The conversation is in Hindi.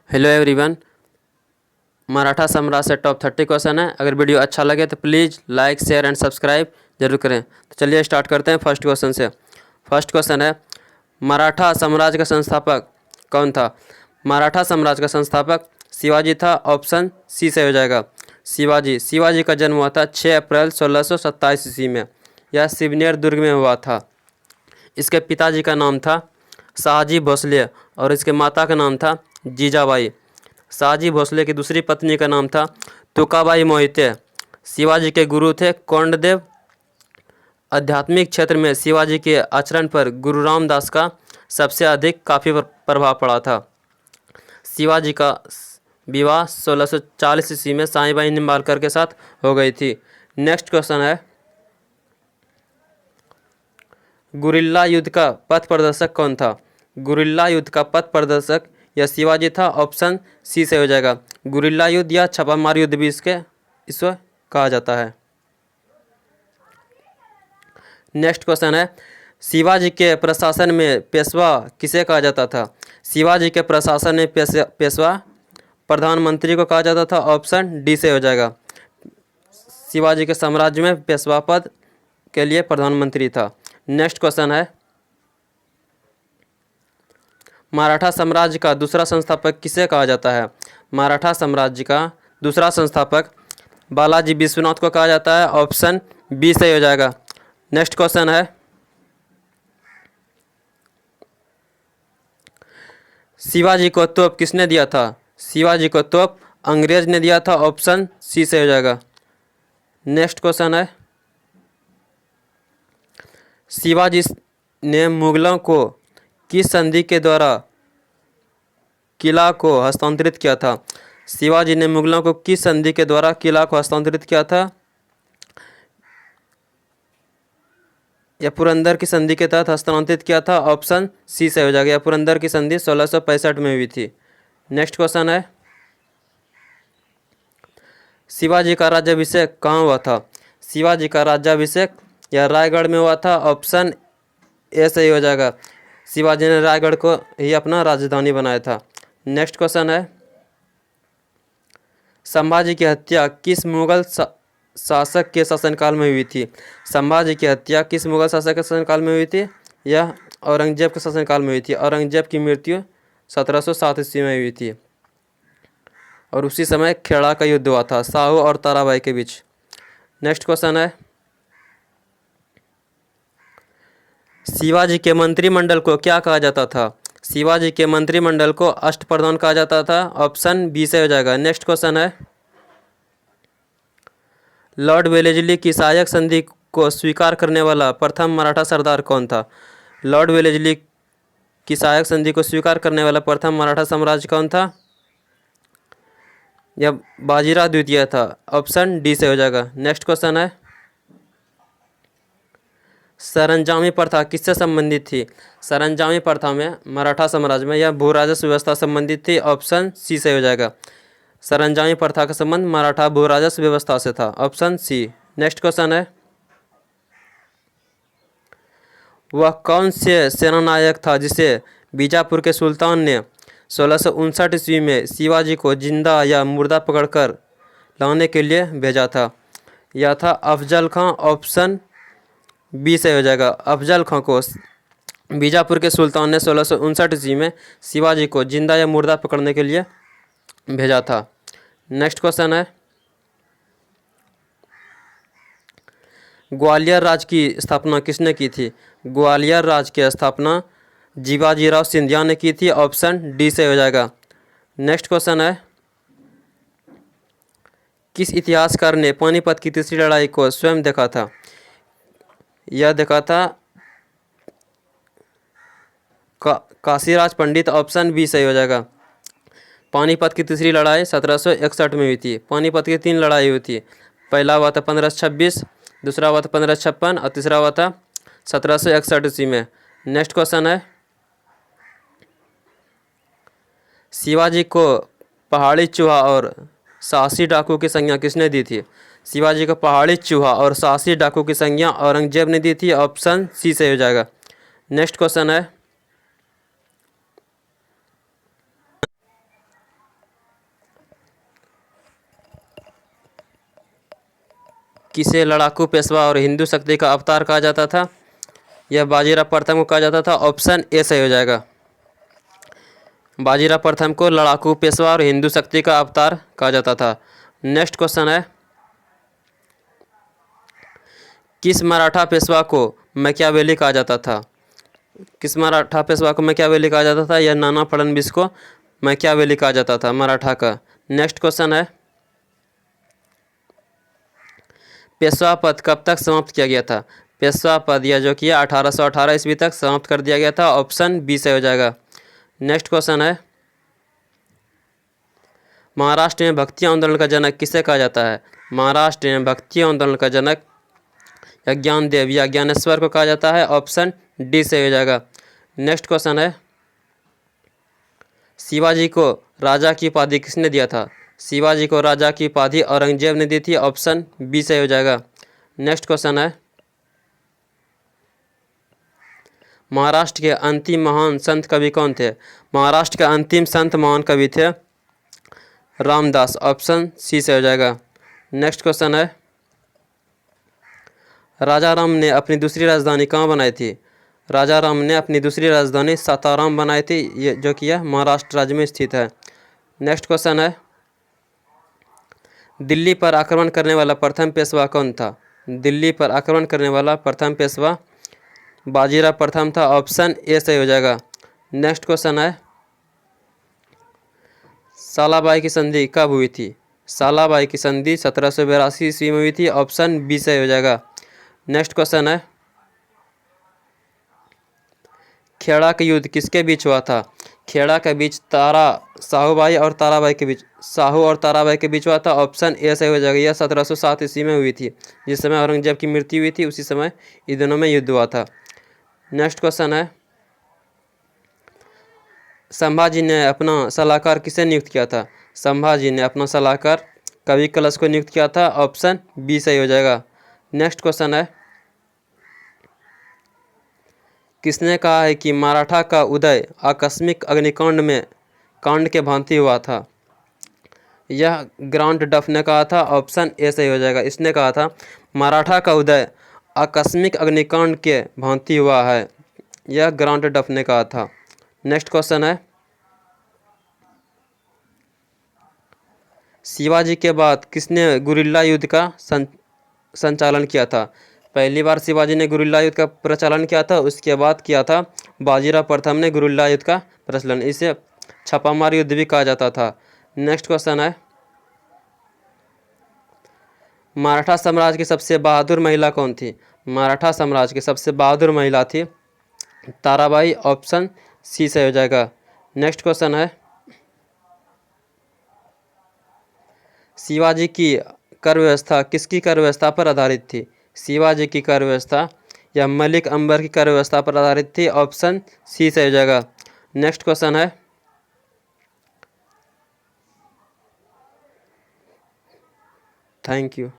Hello everyone. मराठा साम्राज्य से टॉप 30 क्वेश्चन है। अगर वीडियो अच्छा लगे तो please like share and subscribe जरूर करें। तो चलिए स्टार्ट करते हैं फर्स्ट क्वेश्चन से। फर्स्ट क्वेश्चन है, मराठा साम्राज्य का संस्थापक कौन था? मराठा साम्राज्य का संस्थापक शिवाजी था। ऑप्शन सी से हो जाएगा शिवाजी का जन्म हुआ था 6 अप्रैल 1627 ईस्वी में। यह शिवनेर दुर्ग में हुआ था। इसके पिताजी का नाम था शाहजी भोसले और इसके माता का नाम था जीजाबाई। शाहजी भोसले की दूसरी पत्नी का नाम था तुकाबाई मोहिते। शिवाजी के गुरु थे कोंडदेव। आध्यात्मिक क्षेत्र में शिवाजी के आचरण पर गुरु रामदास का सबसे अधिक काफ़ी प्रभाव पड़ा था। शिवाजी का विवाह 1640 ईस्वी में साईबाई निम्बालकर के साथ हो गई थी। नेक्स्ट क्वेश्चन है, गुरिल्ला युद्ध का पथ प्रदर्शक कौन था? गुरिल्ला युद्ध का पथ प्रदर्शक यह शिवाजी था। ऑप्शन सी से हो जाएगा गुरिल्ला युद्ध या छापामार युद्ध भी इसको कहा जाता है। नेक्स्ट क्वेश्चन है, शिवाजी के प्रशासन में पेशवा किसे कहा जाता था? शिवाजी के प्रशासन में पेशवा प्रधानमंत्री को कहा जाता था। ऑप्शन डी से हो जाएगा शिवाजी के साम्राज्य में पेशवा पद के लिए प्रधानमंत्री था। नेक्स्ट क्वेश्चन है, मराठा साम्राज्य का दूसरा संस्थापक किसे कहा जाता है? मराठा साम्राज्य का दूसरा संस्थापक बालाजी विश्वनाथ को कहा जाता है। ऑप्शन बी से हो जाएगा। नेक्स्ट क्वेश्चन है, शिवाजी को तोप किसने दिया था? शिवाजी को तोप अंग्रेज ने दिया था। ऑप्शन सी से हो जाएगा। नेक्स्ट क्वेश्चन है, शिवाजी ने मुगलों को किस संधि के द्वारा किला को हस्तांतरित किया था? शिवाजी ने मुगलों को किस संधि के द्वारा किला को हस्तांतरित किया था? यह पुरंदर की संधि के तहत हस्तांतरित किया था। ऑप्शन सी से हो जाएगा। यह पुरंदर की संधि 1665 में हुई थी। नेक्स्ट क्वेश्चन है, शिवाजी का राज्याभिषेक कहाँ हुआ था? शिवाजी का राज्याभिषेक यह रायगढ़ में हुआ था। ऑप्शन ए से ही हो जाएगा। शिवाजी ने रायगढ़ को ही अपना राजधानी बनाया था। नेक्स्ट क्वेश्चन है, संभाजी की हत्या किस मुगल शासक के शासनकाल में हुई थी? संभाजी की हत्या किस मुगल शासक के शासनकाल में हुई थी? यह औरंगजेब के शासनकाल में हुई थी। औरंगजेब की मृत्यु 1707 ईस्वी में हुई थी और उसी समय खेड़ा का युद्ध हुआ था साहू और ताराबाई के बीच। नेक्स्ट क्वेश्चन है, शिवाजी के मंत्रिमंडल को क्या कहा जाता था? शिवाजी के मंत्रिमंडल को अष्टप्रधान कहा जाता था। ऑप्शन बी से हो जाएगा। नेक्स्ट क्वेश्चन है, लॉर्ड वेलेस्ली की सहायक संधि को स्वीकार करने वाला प्रथम मराठा सरदार कौन था? लॉर्ड वेलेस्ली की सहायक संधि को स्वीकार करने वाला प्रथम मराठा साम्राज्य कौन था? यह बाजीराव द्वितीय था। ऑप्शन डी से हो जाएगा। नेक्स्ट क्वेश्चन है, सरंजामी प्रथा किससे संबंधित थी? सरंजामी प्रथा में मराठा साम्राज्य में यह भू राजस्व व्यवस्था संबंधित थी। ऑप्शन सी से हो जाएगा। सरंजामी प्रथा का संबंध मराठा भू राजस्व व्यवस्था से था। Option C. नेक्स्ट क्वेश्चन है, वह कौन से सेनानायक था जिसे बीजापुर के सुल्तान ने 1659 ईस्वी में शिवाजी को जिंदा या मुर्दा पकड़कर लाने के लिए भेजा था? यह था अफजल खां। ऑप्शन बी से हो जाएगा। अफजल खां को बीजापुर के सुल्तान ने 1659 ईस्वी में शिवाजी को जिंदा या मुर्दा पकड़ने के लिए भेजा था। नेक्स्ट क्वेश्चन है, ग्वालियर राज्य की स्थापना किसने की थी? ग्वालियर राज्य की स्थापना जीवाजीराव सिंधिया ने की थी। ऑप्शन डी से हो जाएगा। नेक्स्ट क्वेश्चन है, किस इतिहासकार ने पानीपत की तीसरी लड़ाई को स्वयं देखा था? यह देखा था काशीराज पंडित। ऑप्शन बी सही हो जाएगा। पानीपत की तीसरी लड़ाई 1761 में हुई थी। पानीपत की 3 लड़ाई हुई थी। पहला हुआ था 1526, दूसरा हुआ था 1556 और तीसरा हुआ था 1761 ईस्वी में। नेक्स्ट क्वेश्चन है, शिवाजी को पहाड़ी चूहा और साहसी डाकू की संज्ञा किसने दी थी? शिवाजी को पहाड़ी चूहा और साहसी डाकू की संज्ञा औरंगजेब ने दी थी। ऑप्शन सी से हो जाएगा। नेक्स्ट क्वेश्चन है, किसे लड़ाकू पेशवा और हिंदू शक्ति का अवतार कहा जाता था? यह बाजीराव प्रथम को कहा जाता था। ऑप्शन ए सही हो जाएगा। बाजीराव प्रथम को लड़ाकू पेशवा और हिंदू शक्ति का अवतार कहा जाता था। नेक्स्ट क्वेश्चन है, किस मराठा पेशवा को मैकियावेली कहा जाता था? किस मराठा पेशवा को मैकियावेली कहा जाता था? यह नाना फडणवीस को मैकियावेली कहा जाता था मराठा का। नेक्स्ट क्वेश्चन है, पेशवा पद कब तक समाप्त किया गया था? पेशवा पद यह जो कि 1818 ईस्वी तक समाप्त कर दिया गया था। ऑप्शन बी सही हो जाएगा। नेक्स्ट क्वेश्चन है, महाराष्ट्र में भक्ति आंदोलन का जनक किसे कहा जाता है? महाराष्ट्र में भक्ति आंदोलन का जनक ज्ञानदेव या ज्ञानेश्वर को कहा जाता है। ऑप्शन डी सही हो जाएगा। नेक्स्ट क्वेश्चन है, शिवाजी को राजा की उपाधि किसने दिया था? शिवाजी को राजा की उपाधि औरंगजेब ने दी थी। ऑप्शन बी सही हो जाएगा। नेक्स्ट क्वेश्चन है, महाराष्ट्र के अंतिम महान संत कवि कौन थे? महाराष्ट्र के अंतिम संत महान कवि थे रामदास। ऑप्शन सी से हो जाएगा। नेक्स्ट क्वेश्चन है, राजा राम ने अपनी दूसरी राजधानी कहाँ बनाई थी? राजा राम ने अपनी दूसरी राजधानी सासाराम बनाई थी, ये जो कि यह महाराष्ट्र राज्य में स्थित है। नेक्स्ट क्वेश्चन है, दिल्ली पर आक्रमण करने वाला प्रथम पेशवा कौन था? दिल्ली पर आक्रमण करने वाला प्रथम पेशवा बाजीराव प्रथम था। ऑप्शन ए सही हो जाएगा। नेक्स्ट क्वेश्चन है, सालाबाई की संधि कब हुई थी? सालाबाई की संधि 1782 ईस्वी में हुई थी। ऑप्शन बी सही हो जाएगा। नेक्स्ट क्वेश्चन है, खेड़ा का युद्ध किसके बीच हुआ था? खेड़ा के बीच साहूबाई और ताराबाई के बीच साहू और ताराबाई के बीच हुआ था। ऑप्शन ए सही हो जाएगा। यह 1707 ईस्वी में हुई थी, जिस समय औरंगजेब की मृत्यु हुई थी उसी समय इन दोनों में युद्ध हुआ था। नेक्स्ट क्वेश्चन है, संभाजी ने अपना सलाहकार किसे नियुक्त किया था? संभाजी ने अपना सलाहकार कवि कलश को नियुक्त किया था। ऑप्शन बी सही हो जाएगा। नेक्स्ट क्वेश्चन है, किसने कहा है कि मराठा का उदय आकस्मिक कांड के भांति हुआ था? यह ग्रांट डफ ने कहा था। ऑप्शन ए सही हो जाएगा। इसने कहा था मराठा का उदय आकस्मिक अग्निकांड के भांति हुआ है, यह ग्रांट डफ ने कहा था। नेक्स्ट क्वेश्चन है, शिवाजी के बाद किसने गुरिल्ला युद्ध का संचालन किया था? पहली बार शिवाजी ने गुरिल्ला युद्ध का प्रचलन किया था, उसके बाद किया था बाजीराव प्रथम ने गुरिल्ला युद्ध का प्रचलन। इसे छापामार युद्ध भी कहा जाता था। नेक्स्ट क्वेश्चन है, मराठा साम्राज्य की सबसे बहादुर महिला कौन थी? मराठा साम्राज्य की सबसे बहादुर महिला थी ताराबाई। ऑप्शन सी सही हो जाएगा। नेक्स्ट क्वेश्चन है, शिवाजी की कर व्यवस्था किसकी कर व्यवस्था पर आधारित थी? शिवाजी की कर व्यवस्था या मलिक अंबर की कर व्यवस्था पर आधारित थी। ऑप्शन सी सही हो जाएगा। नेक्स्ट क्वेश्चन है, थैंक यू।